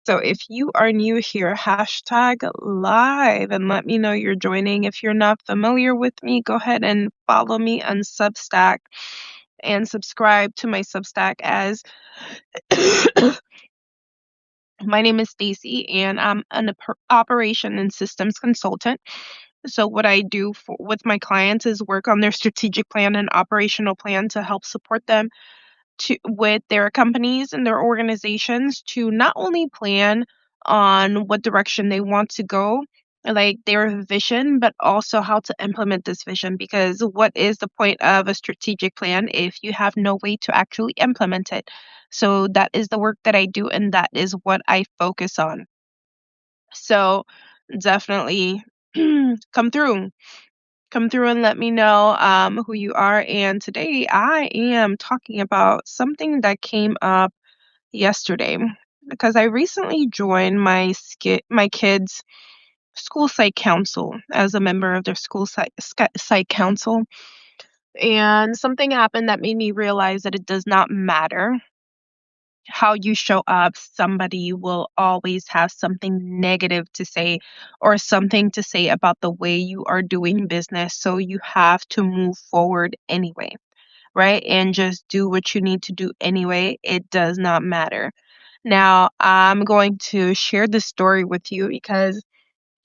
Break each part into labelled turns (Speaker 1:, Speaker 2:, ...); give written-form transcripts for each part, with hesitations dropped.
Speaker 1: So if you are new here, hashtag live and let me know you're joining. If you're not familiar with me, go ahead and follow me on Substack and subscribe to my Substack as my name is Stacey and I'm an operation and systems consultant. So what I do with my clients is work on their strategic plan and operational plan to help support them with their companies and their organizations to not only plan on what direction they want to go, like their vision, but also how to implement this vision. Because what is the point of a strategic plan if you have no way to actually implement it? So that is the work that I do, and that is what I focus on. So definitely come through. Come through and let me know who you are. And today I am talking about something that came up yesterday because I recently joined my kids' school site council as a member of their school site council. And something happened that made me realize that it does not matter how you show up, somebody will always have something negative to say or something to say about the way you are doing business. So you have to move forward anyway, right? And just do what you need to do anyway. It does not matter. Now, I'm going to share this story with you because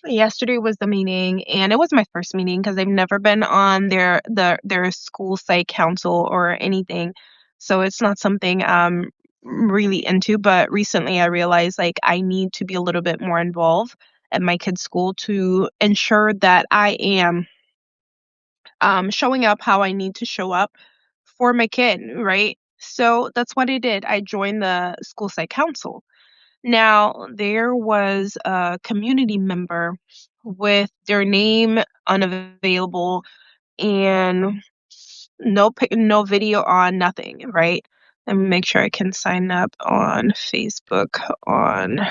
Speaker 1: yesterday was the meeting and it was my first meeting because I've never been on their school site council or anything. So it's not something I'm really into, but recently I realized like I need to be a little bit more involved at my kid's school to ensure that I am showing up how I need to show up for my kid, right? So that's what I did. I joined the school site council. Now, there was a community member with their name unavailable and no video on, nothing, right? Let me make sure I can sign up on Facebook on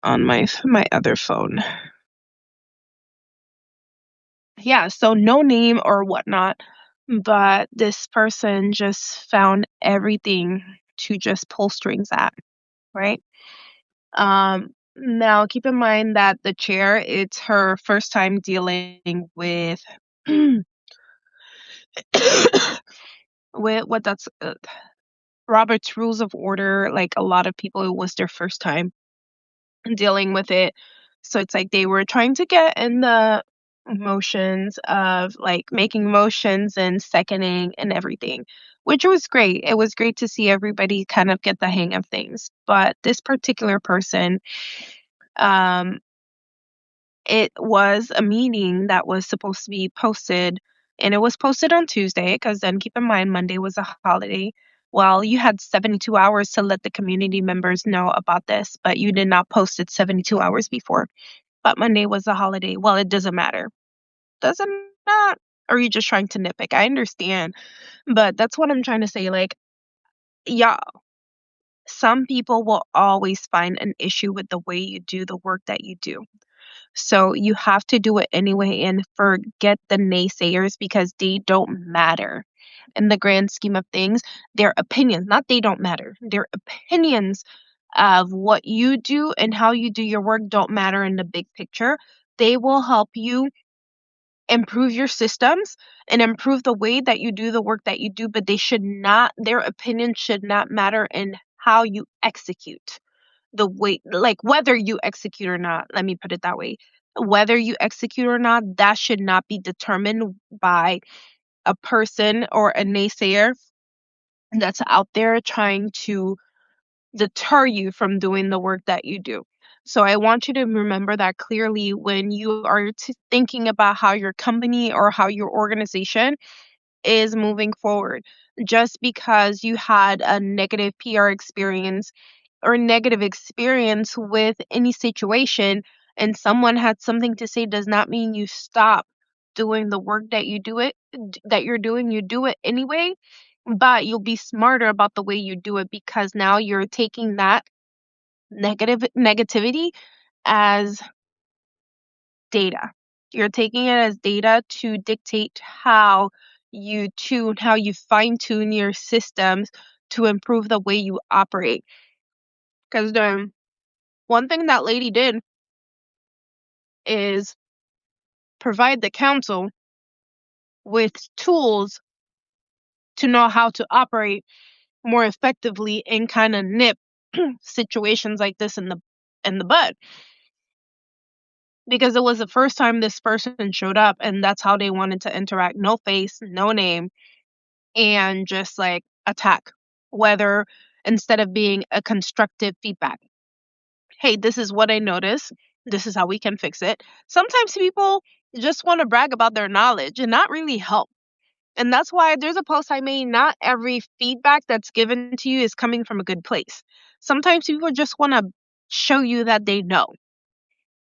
Speaker 1: my other phone. Yeah, so no name or whatnot, but this person just found everything to just pull strings at, right? Now keep in mind that the chair, it's her first time dealing with with what that's Robert's Rules of Order. Like a lot of people, it was their first time dealing with it. So it's like they were trying to get in the motions of like making motions and seconding and everything, which was great. It was great to see everybody kind of get the hang of things. But this particular person, um, it was a meeting that was supposed to be posted, and it was posted on Tuesday because then keep in mind Monday was a holiday. Well, you had 72 hours to let the community members know about this, but you did not post it 72 hours before. But Monday was a holiday. Well, it doesn't matter. Does it not? Or are you just trying to nitpick? I understand, but that's what I'm trying to say. Like, yeah, some people will always find an issue with the way you do the work that you do. So you have to do it anyway and forget the naysayers because they don't matter. In the grand scheme of things, their opinions, not they don't matter, their opinions of what you do and how you do your work don't matter in the big picture. They will help you improve your systems and improve the way that you do the work that you do, but their opinion should not matter in how you execute the way, like whether you execute or not, let me put it that way. Whether you execute or not, that should not be determined by a person or a naysayer that's out there trying to deter you from doing the work that you do. So I want you to remember that clearly when you are thinking about how your company or how your organization is moving forward. Just because you had a negative PR experience or negative experience with any situation and someone had something to say does not mean you stop doing the work that you're doing. You do it anyway, but you'll be smarter about the way you do it because now you're taking that negativity as data. You're taking it as data to dictate how you fine tune your systems to improve the way you operate. Because then one thing that lady did is provide the council with tools to know how to operate more effectively and kind of nip situations like this in the bud. Because it was the first time this person showed up and that's how they wanted to interact. No face, no name, and just like attack. Whether instead of being a constructive feedback. Hey, this is what I noticed. This is how we can fix it. Sometimes people just want to brag about their knowledge and not really help. And that's why there's a post I made. Not every feedback that's given to you is coming from a good place. Sometimes people just want to show you that they know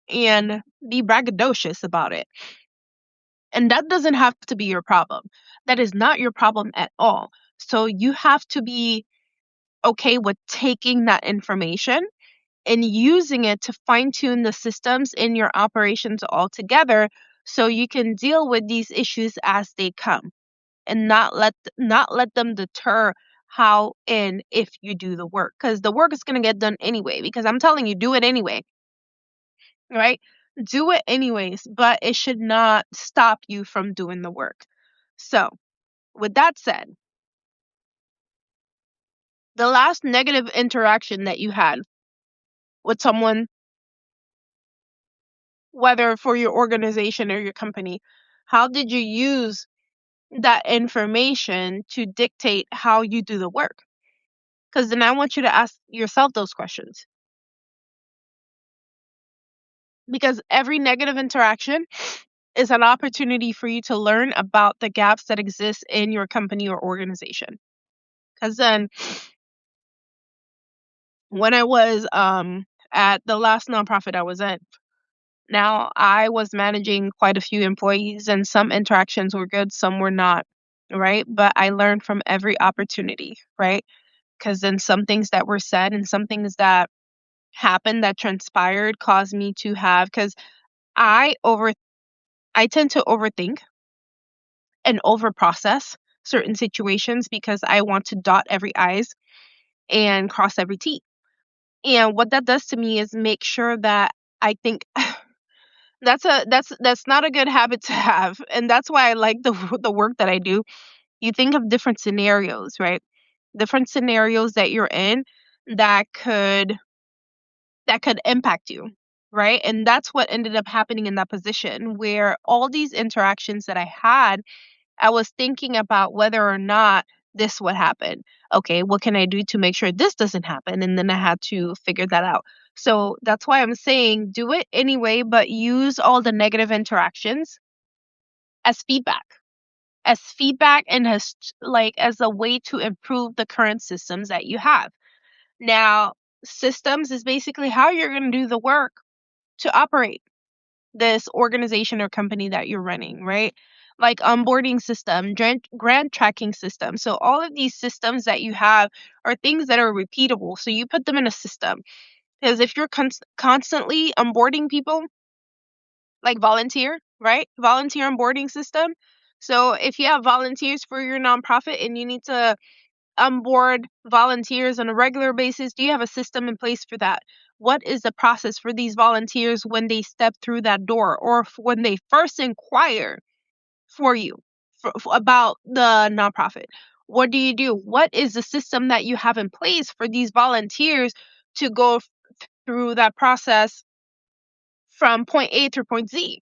Speaker 1: and be braggadocious about it. And that doesn't have to be your problem. That is not your problem at all. So you have to be okay with taking that information and using it to fine tune the systems in your operations altogether so you can deal with these issues as they come and not let them deter how and if you do the work, because the work is going to get done anyway, because I'm telling you, do it anyway, right? Do it anyways, but it should not stop you from doing the work. So with that said, the last negative interaction that you had with someone, whether for your organization or your company, how did you use that information to dictate how you do the work? Because then I want you to ask yourself those questions. Because every negative interaction is an opportunity for you to learn about the gaps that exist in your company or organization. Because then, when I was at the last nonprofit I was in, now I was managing quite a few employees, and some interactions were good, some were not, right? But I learned from every opportunity, right? Because then some things that were said and some things that happened that transpired caused me to have, because I over I tend to overthink and overprocess certain situations because I want to dot every I's and cross every T. And what that does to me is make sure that I think that's not a good habit to have. And that's why I like the work that I do. You think of different scenarios, right? Different scenarios that you're in that could impact you, right? And that's what ended up happening in that position, where all these interactions that I had, I was thinking about whether or not this would happen. Okay, what can I do to make sure this doesn't happen? And then I had to figure that out. So that's why I'm saying do it anyway, but use all the negative interactions as feedback. As feedback and as a way to improve the current systems that you have. Now, systems is basically how you're going to do the work to operate this organization or company that you're running, right? Like onboarding system, grant tracking system. So all of these systems that you have are things that are repeatable. So you put them in a system. Because if you're constantly onboarding people, like volunteer, right? Volunteer onboarding system. So if you have volunteers for your nonprofit and you need to onboard volunteers on a regular basis, do you have a system in place for that? What is the process for these volunteers when they step through that door, or when they first inquire for you about the nonprofit? What do you do? What is the system that you have in place for these volunteers to go through that process from point A through point Z?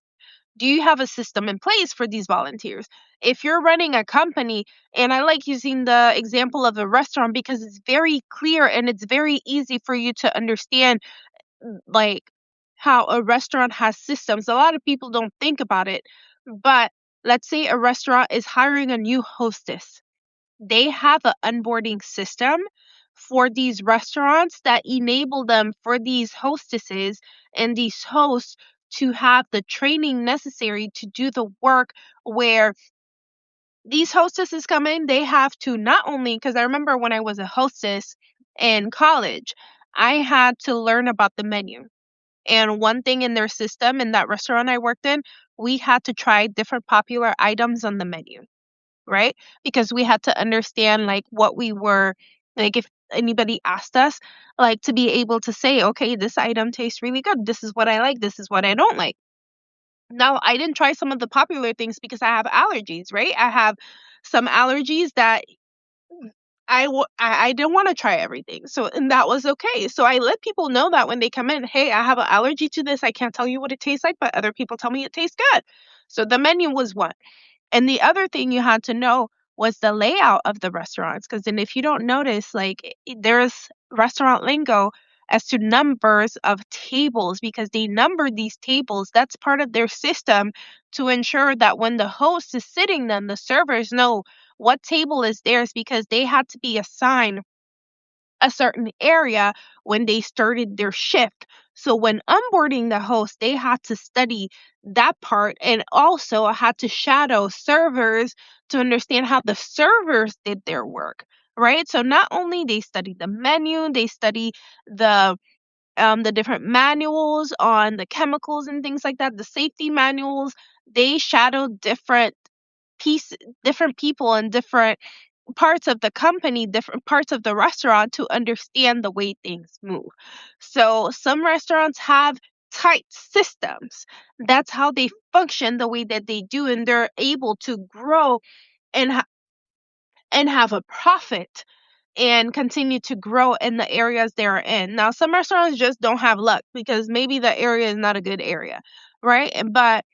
Speaker 1: Do you have a system in place for these volunteers? If you're running a company, and I like using the example of a restaurant because it's very clear and it's very easy for you to understand, like how a restaurant has systems. A lot of people don't think about it, but let's say a restaurant is hiring a new hostess. They have an onboarding system for these restaurants that enable them for these hostesses and these hosts to have the training necessary to do the work, where these hostesses come in, they have to not only, because I remember when I was a hostess in college, I had to learn about the menu. And one thing in their system in that restaurant I worked in, we had to try different popular items on the menu, right? Because we had to understand like what we were, like if anybody asked us, like, to be able to say, okay, this item tastes really good. This is what I like. This is what I don't like. Now, I didn't try some of the popular things because I have allergies, right? I have some allergies that I didn't wanna try everything, so and that was okay. So I let people know that when they come in, "Hey, I have an allergy to this. I can't tell you what it tastes like, but other people tell me it tastes good." So the menu was one. And the other thing you had to know was the layout of the restaurants, because then if you don't notice, like, there's restaurant lingo as to numbers of tables because they number these tables. That's part of their system to ensure that when the host is sitting, then the servers know what table is theirs because they had to be assigned a certain area when they started their shift. So when onboarding the host, they had to study that part and also had to shadow servers to understand how the servers did their work, right? So not only they study the menu, they study the different manuals on the chemicals and things like that, the safety manuals. They shadow piece different people and different parts of the company, different parts of the restaurant to understand the way things move. So some restaurants have tight systems. That's how they function the way that they do, and they're able to grow and and have a profit and continue to grow in the areas they're in. Now, some restaurants just don't have luck because maybe the area is not a good area, right? But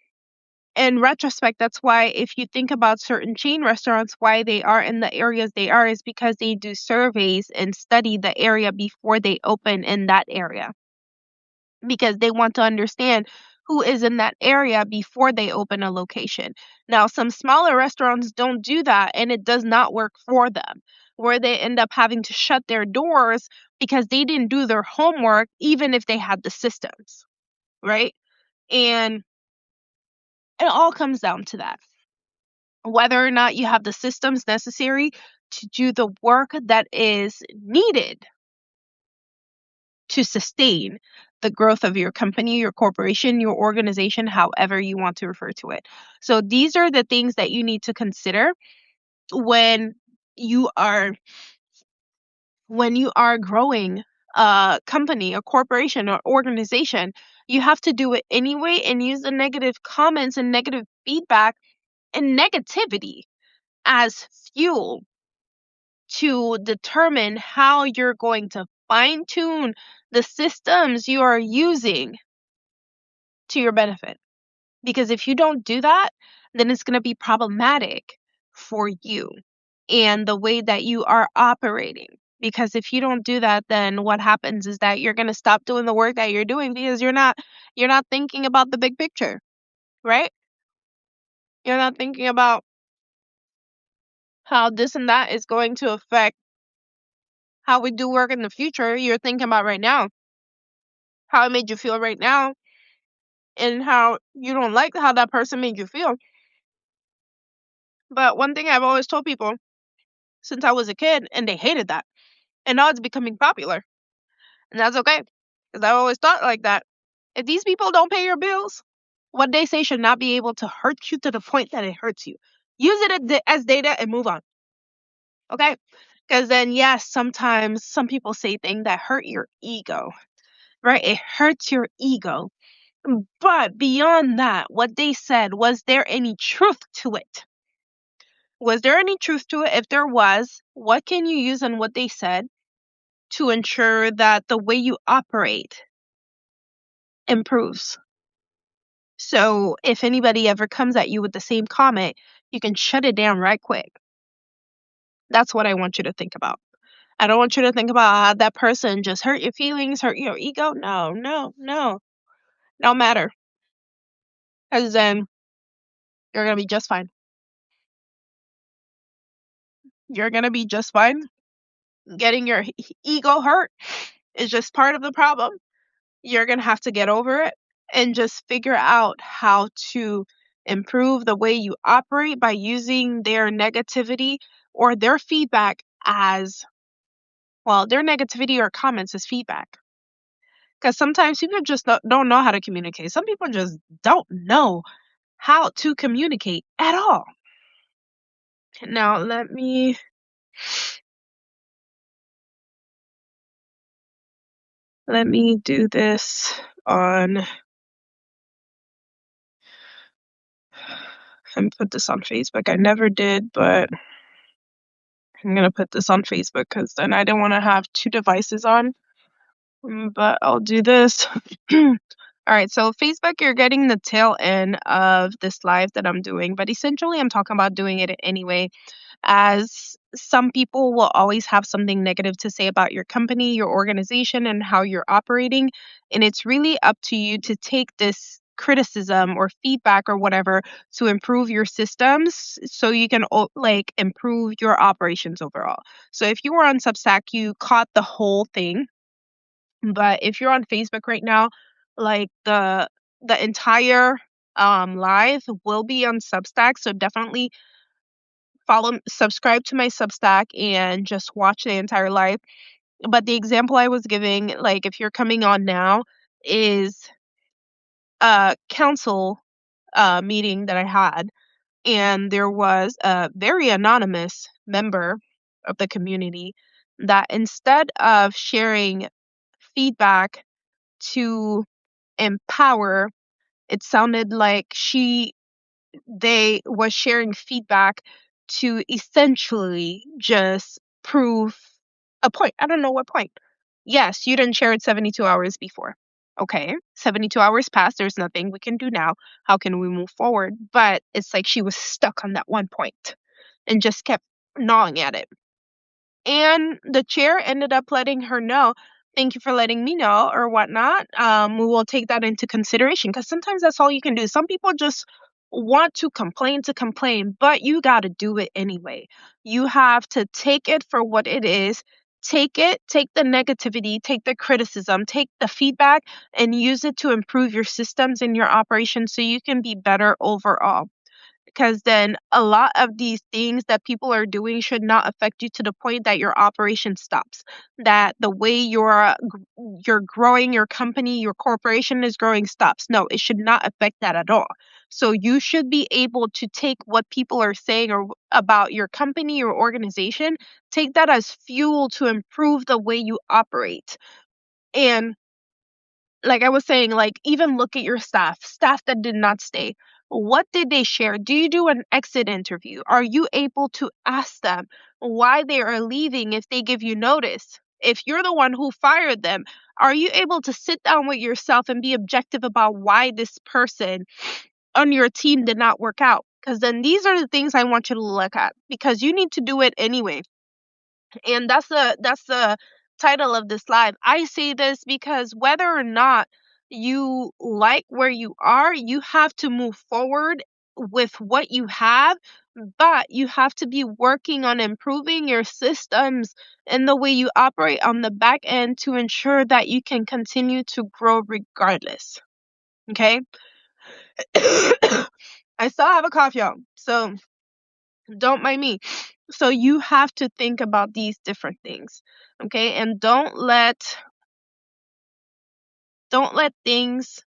Speaker 1: in retrospect, that's why if you think about certain chain restaurants, why they are in the areas they are is because they do surveys and study the area before they open in that area because they want to understand who is in that area before they open a location. Now, some smaller restaurants don't do that and it does not work for them, where they end up having to shut their doors because they didn't do their homework, even if they had the systems, right? And it all comes down to that, whether or not you have the systems necessary to do the work that is needed to sustain the growth of your company, your corporation, your organization, however you want to refer to it. So these are the things that you need to consider when you are growing a company, a corporation, or organization. You have to do it anyway and use the negative comments and negative feedback and negativity as fuel to determine how you're going to fine tune the systems you are using to your benefit. Because if you don't do that, then it's going to be problematic for you and the way that you are operating. Because if you don't do that, then what happens is that you're going to stop doing the work that you're doing because you're not thinking about the big picture, right? You're not thinking about how this and that is going to affect how we do work in the future. You're thinking about right now, how it made you feel right now, and how you don't like how that person made you feel. But one thing I've always told people since I was a kid, and they hated that, and now it's becoming popular, and that's okay, because I always thought like that. If these people don't pay your bills, what they say should not be able to hurt you to the point that it hurts you. Use it as data and move on, okay? Because then, yes, sometimes some people say things that hurt your ego, right? It hurts your ego. But beyond that, what they said, was there any truth to it? Was there any truth to it? If there was, what can you use on what they said to ensure that the way you operate improves? So if anybody ever comes at you with the same comment, you can shut it down right quick. That's what I want you to think about. I don't want you to think about how that person just hurt your feelings, hurt your ego. No, no, no. No matter. Because then you're going to be just fine. You're going to be just fine. Getting your ego hurt is just part of the problem. You're going to have to get over it and just figure out how to improve the way you operate by using their negativity or their feedback as well, their negativity or comments as feedback. Because sometimes people just don't know how to communicate. Some people just don't know how to communicate at all. Now, let me Let me do this on, and put this on Facebook. I never did, but I'm going to put this on Facebook because then I don't want to have two devices on. But I'll do this. All right, so Facebook, you're getting the tail end of this live that I'm doing, but essentially I'm talking about doing it anyway, as some people will always have something negative to say about your company, your organization, and how you're operating. And it's really up to you to take this criticism or feedback or whatever to improve your systems so you can like improve your operations overall. So if you were on Substack, you caught the whole thing. But if you're on Facebook right now, like the entire live will be on Substack. So definitely subscribe to my Substack and just watch the entire live. But the example I was giving, like if you're coming on now, is a council meeting that I had, and there was a very anonymous member of the community that instead of sharing feedback to empower, it sounded like they was sharing feedback to essentially just prove a point. I don't know what point. Yes, you didn't share it 72 hours before. Okay, 72 hours passed. There's nothing we can do now. How can we move forward? But it's like she was stuck on that one point and just kept gnawing at it. And the chair ended up letting her know, thank you for letting me know or whatnot. We will take that into consideration because sometimes that's all you can do. Some people just want to complain, but you got to do it anyway. You have to take it for what it is. Take it, take the negativity, take the criticism, take the feedback, and use it to improve your systems and your operations so you can be better overall, because then a lot of these things that people are doing should not affect you to the point that your operation stops, that the way you're growing your company, your corporation is growing stops. No, it should not affect that at all. So you should be able to take what people are saying or about your company or organization, take that as fuel to improve the way you operate. And like I was saying, like even look at your staff that did not stay. What did they share? Do you do an exit interview? Are you able to ask them why they are leaving if they give you notice? If you're the one who fired them, are you able to sit down with yourself and be objective about why this person on your team did not work out? Because then these are the things I want you to look at, because you need to do it anyway. And that's the title of this live. I say this because whether or not you like where you are, you have to move forward with what you have, but you have to be working on improving your systems and the way you operate on the back end to ensure that you can continue to grow regardless. Okay? I still have a cough, y'all. So don't mind me. So you have to think about these different things, okay? And don't let things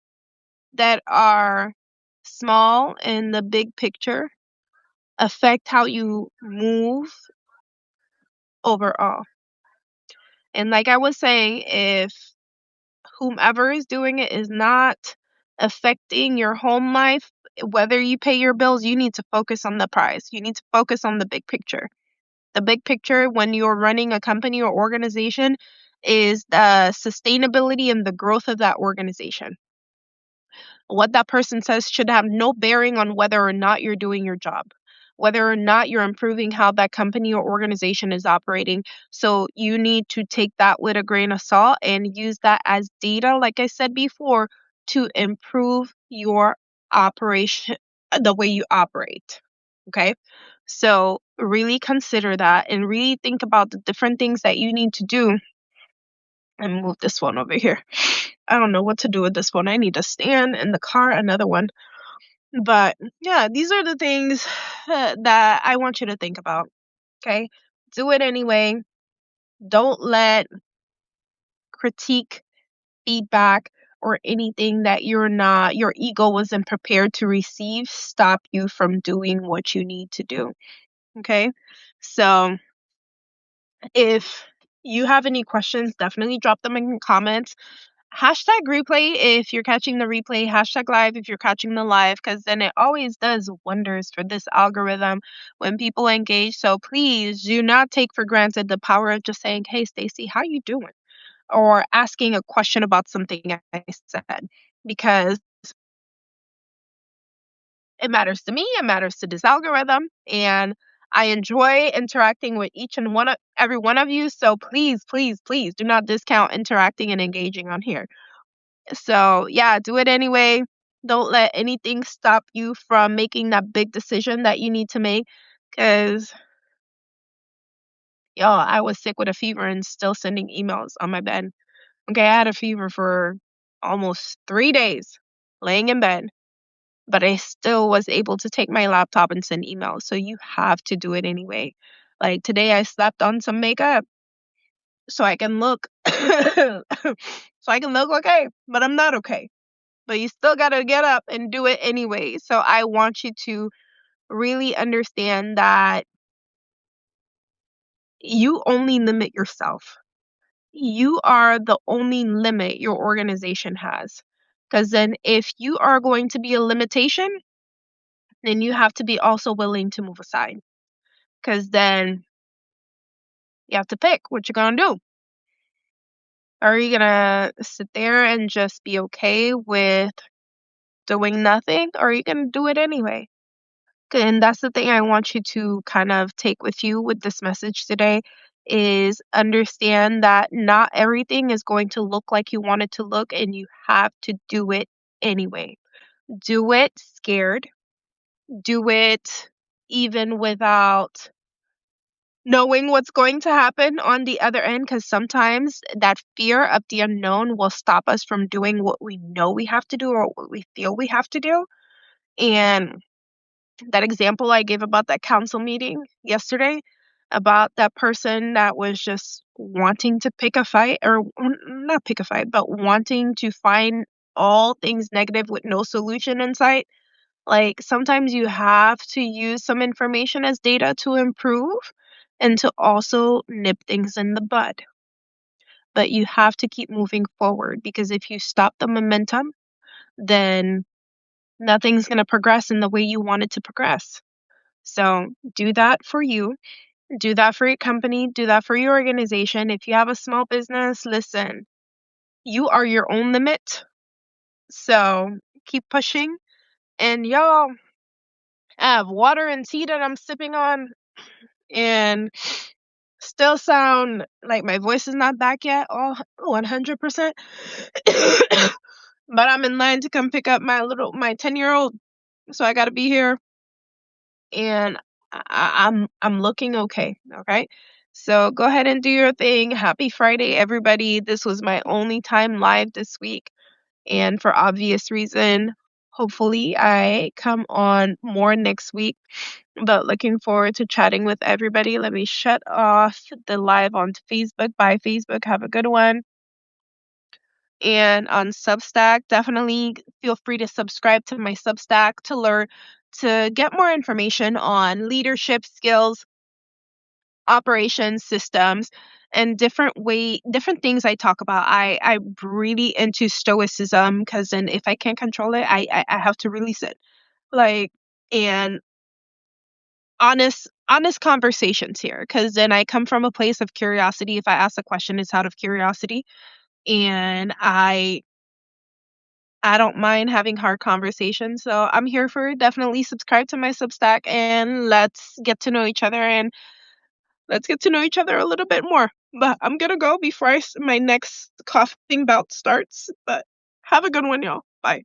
Speaker 1: that are small in the big picture affect how you move overall. And like I was saying, if whomever is doing it is not affecting your home life, whether you pay your bills, you need to focus on the prize. You need to focus on the big picture. The big picture when you're running a company or organization is the sustainability and the growth of that organization. What that person says should have no bearing on whether or not you're doing your job, whether or not you're improving how that company or organization is operating. So you need to take that with a grain of salt and use that as data, like I said before, to improve your operation, the way you operate. Okay. So really consider that and really think about the different things that you need to do. And move this one over here. I don't know what to do with this one. I need a stand in the car, another one. But yeah, these are the things that I want you to think about. Okay. Do it anyway. Don't let critique, feedback, or anything that your ego wasn't prepared to receive stop you from doing what you need to do. Okay. So if you have any questions, definitely drop them in comments. Hashtag replay if you're catching the replay, hashtag live if you're catching the live, because then it always does wonders for this algorithm when people engage. So please do not take for granted the power of just saying, "Hey, Stacy, how you doing?" or asking a question about something I said, because it matters to me, it matters to this algorithm, and I enjoy interacting with each and every one of you. So please, please, please do not discount interacting and engaging on here. So, yeah, do it anyway. Don't let anything stop you from making that big decision that you need to make. Because, y'all, I was sick with a fever and still sending emails on my bed. Okay, I had a fever for almost 3 days laying in bed, but I still was able to take my laptop and send emails. So you have to do it anyway. Like today, I slapped on some makeup so I can look, so I can look okay, but I'm not okay. But you still got to get up and do it anyway. So I want you to really understand that you only limit yourself. You are the only limit your organization has. Because then, if you are going to be a limitation, then you have to be also willing to move aside. Because then you have to pick what you're going to do. Are you going to sit there and just be okay with doing nothing? Or are you going to do it anyway? And that's the thing I want you to kind of take with you with this message today is understand that not everything is going to look like you want it to look, and you have to do it anyway. Do it scared. Do it even without knowing what's going to happen on the other end, because sometimes that fear of the unknown will stop us from doing what we know we have to do or what we feel we have to do. And that example I gave about that council meeting yesterday, about that person that was just wanting to pick a fight, or not pick a fight, but wanting to find all things negative with no solution in sight. Like sometimes you have to use some information as data to improve and to also nip things in the bud. But you have to keep moving forward, because if you stop the momentum, then nothing's going to progress in the way you want it to progress. So do that for you. Do that for your company. Do that for your organization. If you have a small business, listen, you are your own limit. So keep pushing. And y'all, I have water and tea that I'm sipping on and still sound like my voice is not back yet, all 100%. But I'm in line to come pick up my 10-year-old. So I got to be here, and I'm looking okay. Okay. So go ahead and do your thing. Happy Friday, everybody. This was my only time live this week. And for obvious reason, hopefully I come on more next week. But looking forward to chatting with everybody. Let me shut off the live on Facebook. Bye, Facebook. Have a good one. And on Substack, definitely feel free to subscribe to my Substack to get more information on leadership skills, operations, systems, and different things I talk about. I'm really into stoicism, because then if I can't control it, I have to release it. Like, and honest conversations here, because then I come from a place of curiosity. If I ask a question, it's out of curiosity, and I don't mind having hard conversations. So I'm here for it. Definitely subscribe to my Substack, and let's get to know each other, and let's get to know each other a little bit more. But I'm going to go before my next coughing bout starts. But have a good one, y'all. Bye.